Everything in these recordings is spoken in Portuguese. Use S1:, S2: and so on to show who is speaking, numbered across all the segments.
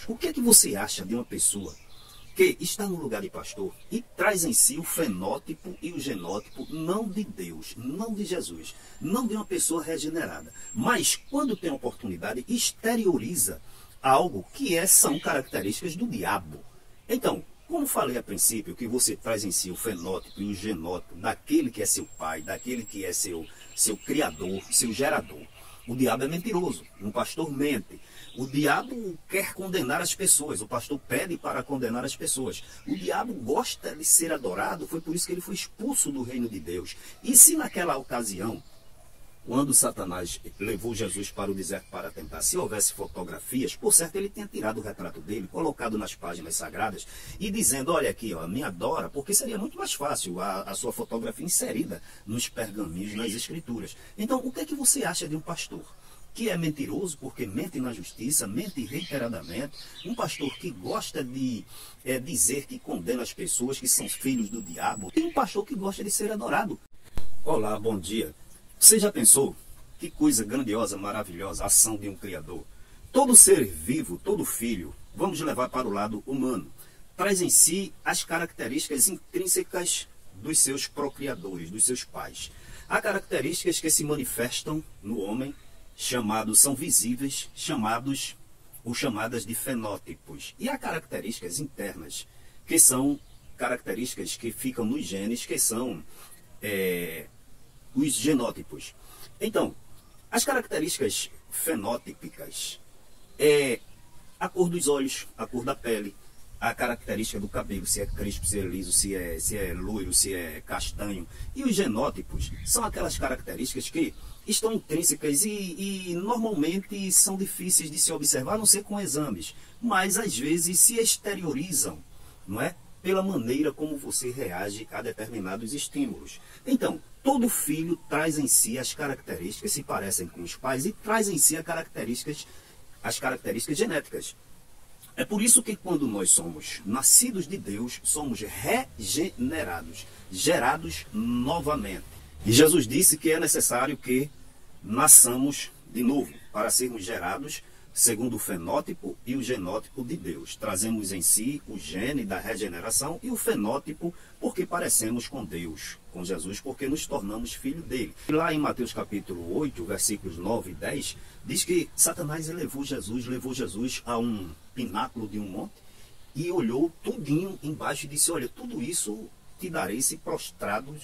S1: O que é que você acha de uma pessoa que está no lugar de pastor e traz em si o fenótipo e o genótipo não de Deus, não de Jesus, não de uma pessoa regenerada, mas quando tem oportunidade exterioriza algo que são características do diabo? Então, como falei a princípio, que você traz em si o fenótipo e o genótipo daquele que é seu pai, daquele que é seu criador, seu gerador. O diabo é mentiroso, um pastor mente. O diabo quer condenar as pessoas, o pastor pede para condenar as pessoas. O diabo gosta de ser adorado, foi por isso que ele foi expulso do reino de Deus. E se naquela ocasião, quando Satanás levou Jesus para o deserto para tentar, se houvesse fotografias, por certo ele tinha tirado o retrato dele, colocado nas páginas sagradas e dizendo, olha aqui, ó, me adora, porque seria muito mais fácil a sua fotografia inserida nos pergaminhos, nas escrituras. Então, o que é que você acha de um pastor que é mentiroso porque mente na justiça, mente reiteradamente, um pastor que gosta de dizer que condena as pessoas que são filhos do diabo, e um pastor que gosta de ser adorado? Olá, bom dia. Você já pensou? Que coisa grandiosa, maravilhosa, a ação de um Criador. Todo ser vivo, todo filho, vamos levar para o lado humano, traz em si as características intrínsecas dos seus procriadores, dos seus pais. Há características que se manifestam no homem, são visíveis, chamados ou chamadas de fenótipos. E há características internas, que são características que ficam nos genes, que são os genótipos. Então, as características fenotípicas é a cor dos olhos, a cor da pele, a característica do cabelo, se é crespo, se é liso, se é loiro, se é castanho. E os genótipos são aquelas características que estão intrínsecas e normalmente são difíceis de se observar, a não ser com exames, mas às vezes se exteriorizam, não é? Pela maneira como você reage a determinados estímulos. Então, todo filho traz em si as características, se parecem com os pais, e traz em si as características genéticas. É por isso que quando nós somos nascidos de Deus, somos regenerados, gerados novamente. E Jesus disse que é necessário que nasçamos de novo, para sermos gerados segundo o fenótipo e o genótipo de Deus. Trazemos em si o gene da regeneração e o fenótipo porque parecemos com Deus, com Jesus, porque nos tornamos filho dele. E lá em Mateus capítulo 8, versículos 9 e 10, diz que Satanás levou Jesus a um pináculo de um monte e olhou tudinho embaixo e disse, olha, tudo isso te darei se prostrado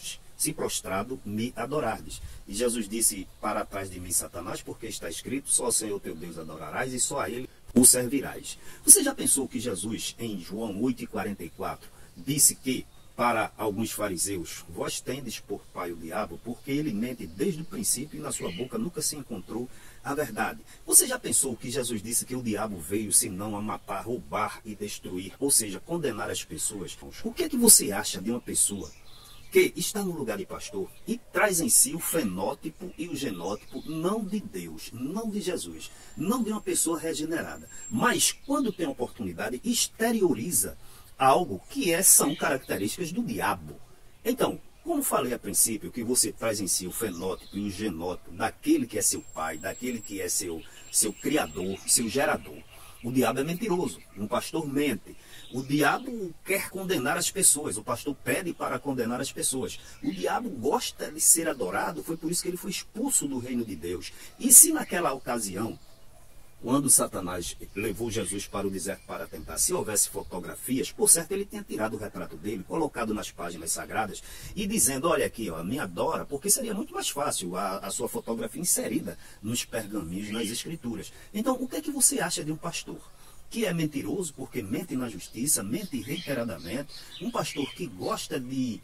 S1: me adorardes. E Jesus disse, para trás de mim, Satanás, porque está escrito, só ao Senhor teu Deus adorarás e só a ele o servirás. Você já pensou que Jesus, em João 8,44, disse que, para alguns fariseus, vós tendes por pai o diabo, porque ele mente desde o princípio e na sua boca nunca se encontrou a verdade. Você já pensou que Jesus disse que o diabo veio senão a matar, roubar e destruir, ou seja, condenar as pessoas? O que é que você acha de uma pessoa que está no lugar de pastor e traz em si o fenótipo e o genótipo não de Deus, não de Jesus, não de uma pessoa regenerada, mas quando tem oportunidade exterioriza algo que são características do diabo? Então, como falei a princípio, que você traz em si o fenótipo e o genótipo daquele que é seu pai, daquele que é seu criador, seu gerador. O diabo é mentiroso, um pastor mente. O diabo quer condenar as pessoas, o pastor pede para condenar as pessoas. O diabo gosta de ser adorado, foi por isso que ele foi expulso do reino de Deus. E se naquela ocasião, quando Satanás levou Jesus para o deserto para tentar, se houvesse fotografias, por certo ele tinha tirado o retrato dele, colocado nas páginas sagradas e dizendo, olha aqui, ó, me adora, porque seria muito mais fácil a sua fotografia inserida nos pergaminhos, nas escrituras. Então, o que é que você acha de um pastor que é mentiroso porque mente na justiça, mente reiteradamente, um pastor que gosta de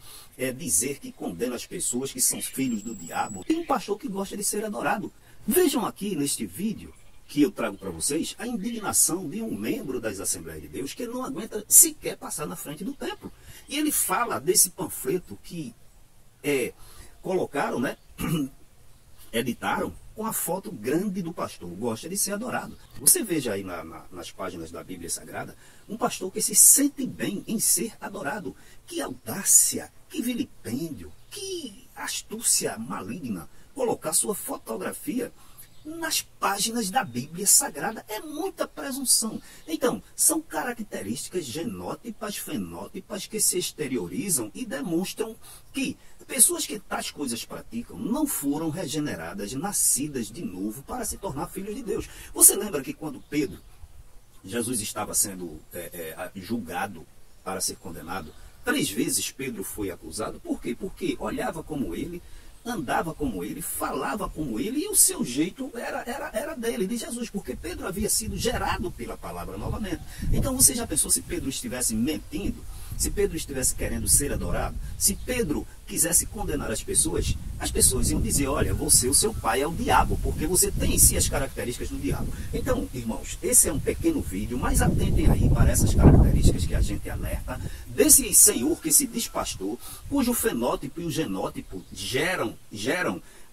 S1: dizer que condena as pessoas que são filhos do diabo, e um pastor que gosta de ser adorado? Vejam aqui neste vídeo que eu trago para vocês a indignação de um membro das Assembleias de Deus que não aguenta sequer passar na frente do templo. E ele fala desse panfleto que colocaram, né, editaram, com a foto grande do pastor, gosta de ser adorado. Você veja aí nas páginas da Bíblia Sagrada, um pastor que se sente bem em ser adorado. Que audácia, que vilipêndio, que astúcia maligna, colocar sua fotografia nas páginas da Bíblia Sagrada. É muita presunção. Então, são características genótipas, fenótipas que se exteriorizam e demonstram que pessoas que tais coisas praticam não foram regeneradas, nascidas de novo para se tornar filhos de Deus. Você lembra que quando Pedro, Jesus estava sendo julgado para ser condenado, 3 vezes Pedro foi acusado? Por quê? Porque olhava como ele, andava como ele, falava como ele, e o seu jeito era dele, de Jesus, porque Pedro havia sido gerado pela palavra novamente. Então você já pensou se Pedro estivesse mentindo? Se Pedro estivesse querendo ser adorado? Se Pedro quisesse condenar as pessoas iam dizer, olha, você, o seu pai é o diabo, porque você tem em si as características do diabo. Então, irmãos, esse é um pequeno vídeo, mas atentem aí para essas características que a gente alerta, desse Senhor que se despastou, cujo fenótipo e o genótipo geram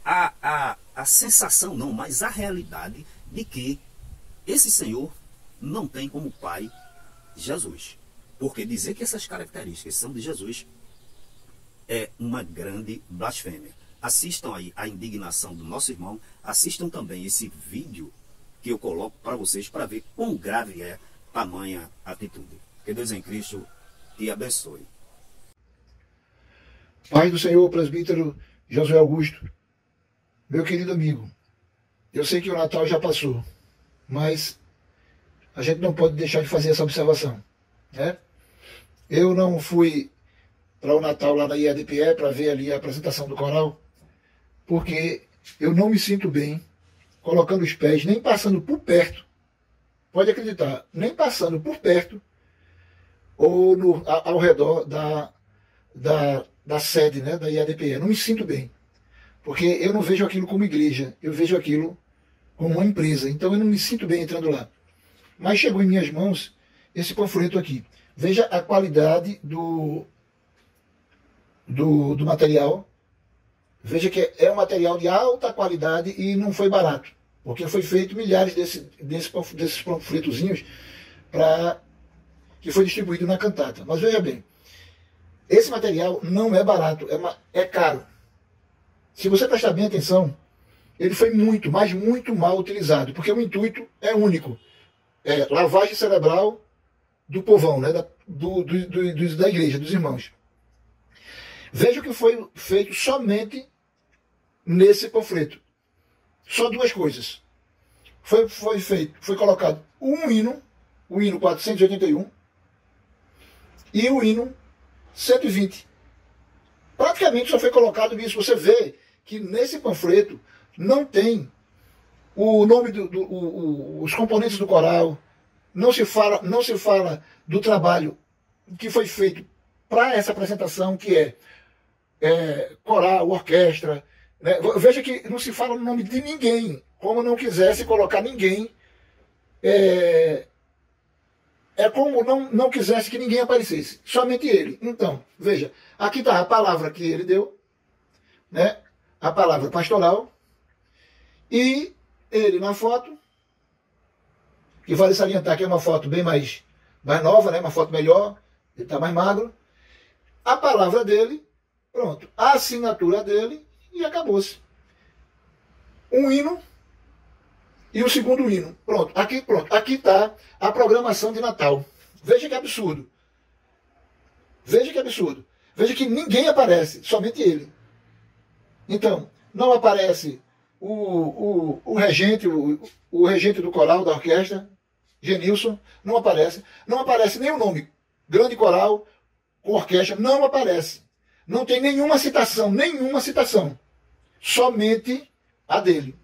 S1: a sensação, não, mas a realidade de que esse Senhor não tem como pai Jesus. Porque dizer que essas características são de Jesus é uma grande blasfêmia. Assistam aí a indignação do nosso irmão, assistam também esse vídeo que eu coloco para vocês para ver quão grave é tamanha atitude. Que Deus em Cristo te abençoe.
S2: Pai do Senhor, presbítero Josué Augusto, meu querido amigo, eu sei que o Natal já passou, mas a gente não pode deixar de fazer essa observação, né? Eu não fui para o Natal lá na IADPE para ver ali a apresentação do coral, porque eu não me sinto bem colocando os pés, nem passando por perto, pode acreditar, nem passando por perto ou ao redor da sede, né, da IADPE. Eu não me sinto bem, porque eu não vejo aquilo como igreja, eu vejo aquilo como uma empresa, então eu não me sinto bem entrando lá. Mas chegou em minhas mãos esse panfleto aqui. Veja a qualidade do material. Veja que é um material de alta qualidade e não foi barato, porque foi feito milhares desses panfletozinhos que foi distribuído na cantata. Mas veja bem, esse material não é barato, é caro. Se você prestar bem atenção, ele foi muito, mas muito mal utilizado, porque o intuito é único. É lavagem cerebral do povão, né, da igreja, dos irmãos. Veja o que foi feito somente nesse panfleto. Só 2 coisas. Foi colocado um hino, o hino 481, e o hino 120. Praticamente só foi colocado isso. Você vê que nesse panfleto não tem o nome os componentes do coral, não se fala do trabalho que foi feito para essa apresentação, que é coral, orquestra, né? Veja que não se fala o nome de ninguém, como não quisesse colocar ninguém, é como não quisesse que ninguém aparecesse, somente ele. Então, veja, aqui está a palavra que ele deu, né? A palavra pastoral, e ele na foto, que vale salientar que é uma foto bem mais nova, né? Uma foto melhor, ele está mais magro. A palavra dele, pronto. A assinatura dele e acabou-se. Um hino e o segundo hino. Pronto. Aqui está a programação de Natal. Veja que absurdo. Veja que absurdo. Veja que ninguém aparece, somente ele. Então, não aparece o regente, o regente do coral, da orquestra, Genilson, não aparece. Não aparece nem o nome. Grande coral, com orquestra, não aparece. Não tem nenhuma citação. Somente a dele,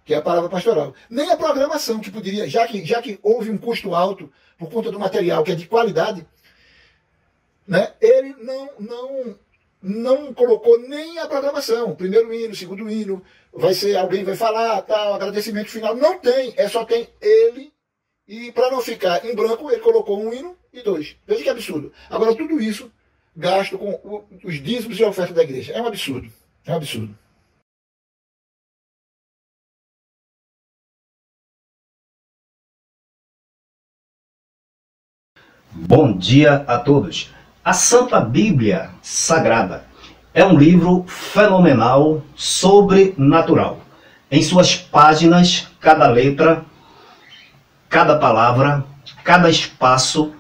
S2: que é a palavra pastoral. Nem a programação, que poderia, já que houve um custo alto por conta do material, que é de qualidade, né, ele não colocou nem a programação. Primeiro hino, segundo hino, alguém vai falar, tal, agradecimento final. Não tem, só tem ele. E para não ficar em branco, ele colocou um hino e 2. Veja que absurdo. Agora, tudo isso gasto com os dízimos e a oferta da igreja. É um absurdo. É um absurdo.
S1: Bom dia a todos. A Santa Bíblia Sagrada é um livro fenomenal, sobrenatural. em suas páginas, cada letra, cada palavra, cada espaço,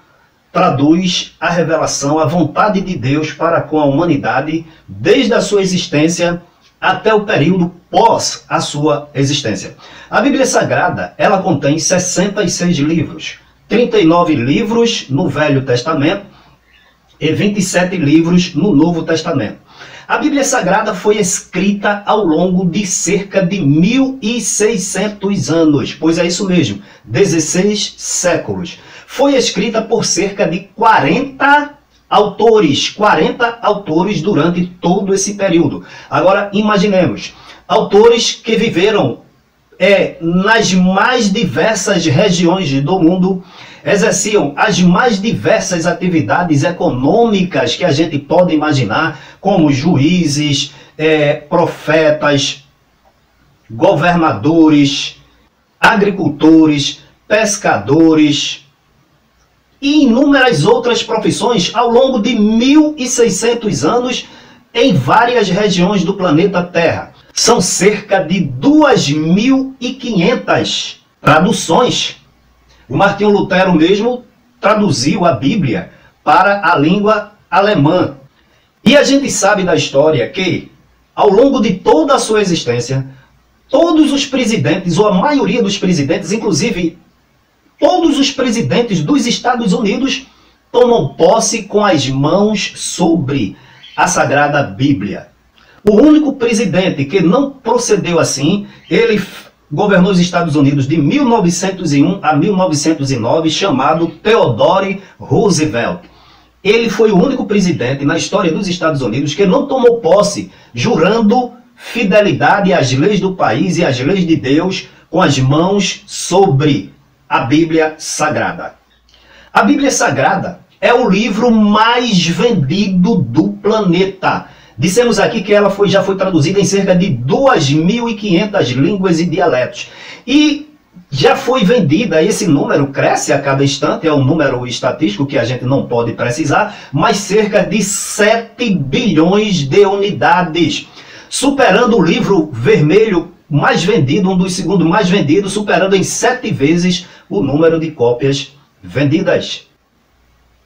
S1: traduz a revelação, a vontade de Deus para com a humanidade, desde a sua existência até o período pós a sua existência. A Bíblia Sagrada, ela contém 66 livros, 39 livros no Velho Testamento e 27 livros no Novo Testamento. A Bíblia Sagrada foi escrita ao longo de cerca de 1.600 anos, pois é isso mesmo, 16 séculos. Foi escrita por cerca de 40 autores durante todo esse período. Agora, imaginemos, autores que viveram nas mais diversas regiões do mundo, exerciam as mais diversas atividades econômicas que a gente pode imaginar, como juízes, profetas, governadores, agricultores, pescadores e inúmeras outras profissões ao longo de 1.600 anos em várias regiões do planeta Terra. São cerca de 2.500 traduções. O Martinho Lutero mesmo traduziu a Bíblia para a língua alemã. E a gente sabe da história que, ao longo de toda a sua existência, todos os presidentes, ou a maioria dos presidentes, inclusive todos os presidentes dos Estados Unidos, tomam posse com as mãos sobre a Sagrada Bíblia. O único presidente que não procedeu assim, ele governou os Estados Unidos de 1901 a 1909, chamado Theodore Roosevelt. Ele foi o único presidente na história dos Estados Unidos que não tomou posse, jurando fidelidade às leis do país e às leis de Deus, com as mãos sobre a Bíblia Sagrada. A Bíblia Sagrada é o livro mais vendido do planeta. Dissemos aqui que ela já foi traduzida em cerca de 2.500 línguas e dialetos. E já foi vendida, esse número cresce a cada instante, é um número estatístico que a gente não pode precisar, mas cerca de 7 bilhões de unidades, superando o livro vermelho mais vendido, um dos segundos mais vendidos, superando em 7 vezes o número de cópias vendidas.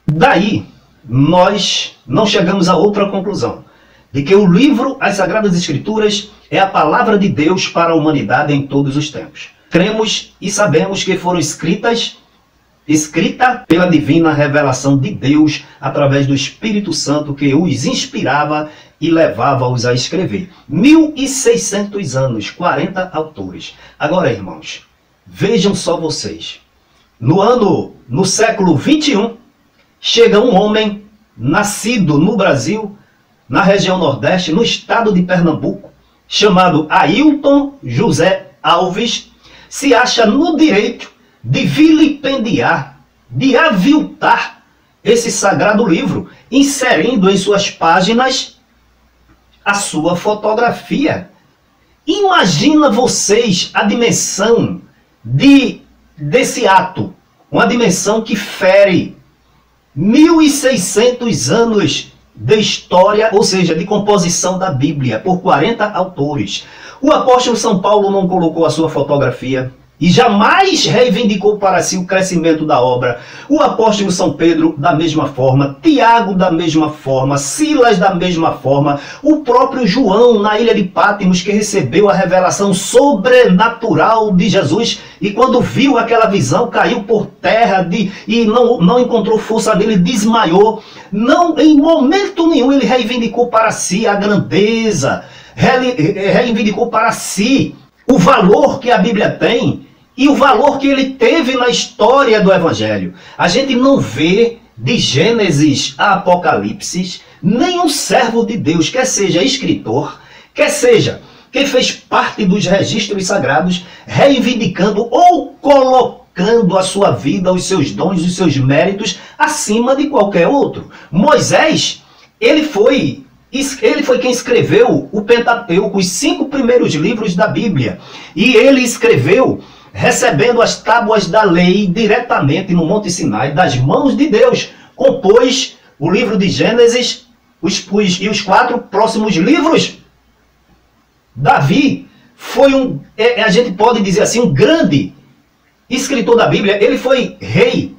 S1: Daí, nós não chegamos a outra conclusão, de que o livro, as Sagradas Escrituras, é a palavra de Deus para a humanidade em todos os tempos. Cremos e sabemos que foram escrita pela divina revelação de Deus através do Espírito Santo que os inspirava e levava-os a escrever. 1.600 anos, 40 autores. Agora, irmãos, vejam só vocês. No século 21, chega um homem nascido no Brasil, na região Nordeste, no estado de Pernambuco, chamado Ailton José Alves, se acha no direito de vilipendiar, de aviltar esse sagrado livro, inserindo em suas páginas a sua fotografia. Imagina vocês a dimensão desse ato, uma dimensão que fere 1.600 anos de história, ou seja, de composição da Bíblia, por 40 autores. O apóstolo São Paulo não colocou a sua fotografia e jamais reivindicou para si o crescimento da obra. O apóstolo São Pedro, da mesma forma, Tiago, da mesma forma, Silas, da mesma forma, o próprio João, na ilha de Patmos, que recebeu a revelação sobrenatural de Jesus, e quando viu aquela visão, caiu por terra e não encontrou força dele, desmaiou. Não, em momento nenhum, ele reivindicou para si a grandeza, reivindicou para si o valor que a Bíblia tem e o valor que ele teve na história do Evangelho. A gente não vê de Gênesis a Apocalipse nenhum servo de Deus, quer seja escritor, quer seja quem fez parte dos registros sagrados, reivindicando ou colocando a sua vida, os seus dons, os seus méritos acima de qualquer outro. Moisés, ele foi quem escreveu o Pentateuco, os 5 primeiros livros da Bíblia. E ele escreveu recebendo as tábuas da lei diretamente no Monte Sinai, das mãos de Deus. Compôs o livro de Gênesis e os 4 próximos livros. Davi foi a gente pode dizer assim, um grande escritor da Bíblia. Ele foi rei,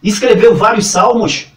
S1: escreveu vários salmos,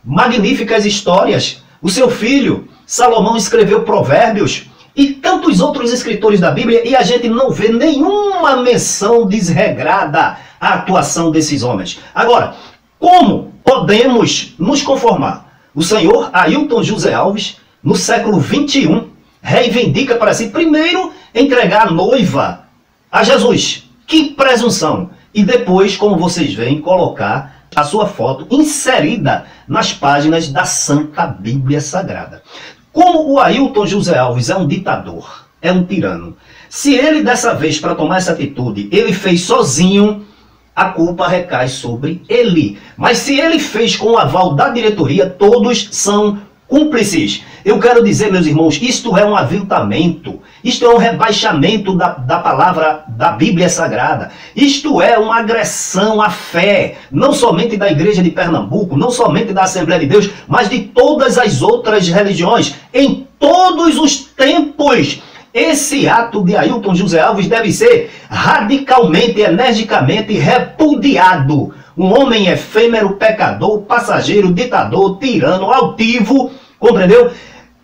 S1: magníficas histórias. O seu filho, Salomão, escreveu provérbios e tantos outros escritores da Bíblia, e a gente não vê nenhuma menção desregrada à atuação desses homens. Agora, como podemos nos conformar? O senhor Ailton José Alves, no século XXI, reivindica para si, primeiro, entregar a noiva a Jesus. Que presunção! E depois, como vocês veem, colocar a sua foto inserida nas páginas da Santa Bíblia Sagrada. Como o Ailton José Alves é um ditador, é um tirano, se ele dessa vez, para tomar essa atitude, ele fez sozinho, a culpa recai sobre ele. Mas se ele fez com o aval da diretoria, todos são cúmplices. Eu quero dizer, meus irmãos, isto é um aviltamento, isto é um rebaixamento da palavra da Bíblia Sagrada, isto é uma agressão à fé, não somente da Igreja de Pernambuco, não somente da Assembleia de Deus, mas de todas as outras religiões, em todos os tempos. Esse ato de Ailton José Alves deve ser radicalmente, energicamente repudiado. Um homem efêmero, pecador, passageiro, ditador, tirano, altivo, compreendeu?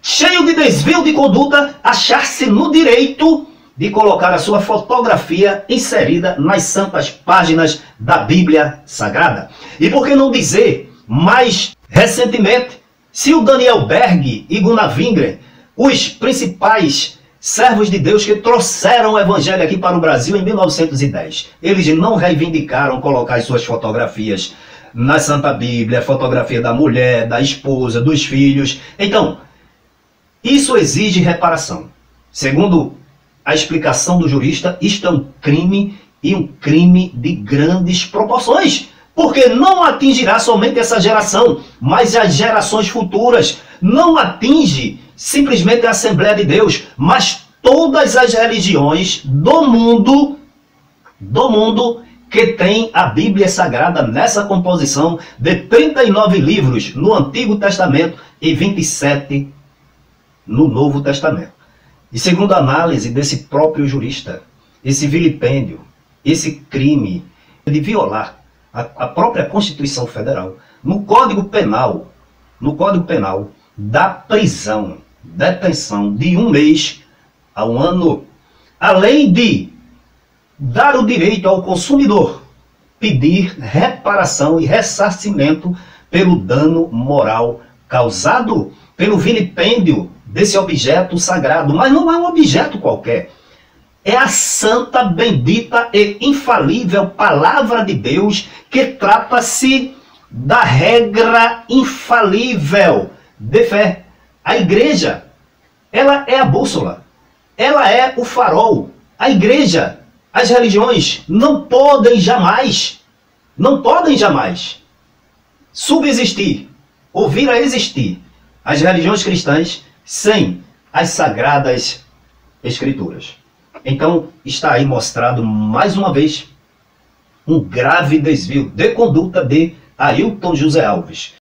S1: Cheio de desvio de conduta, achar-se no direito de colocar a sua fotografia inserida nas santas páginas da Bíblia Sagrada. E por que não dizer, mais recentemente, se o Daniel Berg e Gunnar Wingren, os principais servos de Deus que trouxeram o evangelho aqui para o Brasil em 1910. Eles não reivindicaram colocar as suas fotografias na Santa Bíblia, fotografia da mulher, da esposa, dos filhos. Então, isso exige reparação. Segundo a explicação do jurista, isto é um crime, e um crime de grandes proporções, porque não atingirá somente essa geração, mas as gerações futuras. Não atinge simplesmente a Assembleia de Deus, mas todas as religiões do mundo que tem a Bíblia Sagrada nessa composição de 39 livros no Antigo Testamento e 27 no Novo Testamento. E segundo a análise desse próprio jurista, esse vilipêndio, esse crime de violar a própria Constituição Federal, no Código Penal, dá prisão, detenção de 1 mês a 1 ano, além de dar o direito ao consumidor pedir reparação e ressarcimento pelo dano moral causado pelo vilipêndio desse objeto sagrado. Mas não é um objeto qualquer. É a santa, bendita e infalível palavra de Deus, que trata-se da regra infalível de fé. A igreja, ela é a bússola, ela é o farol. A igreja, as religiões não podem jamais subsistir ou vir a existir, as religiões cristãs, sem as sagradas escrituras. Então está aí mostrado mais uma vez um grave desvio de conduta de Ailton José Alves.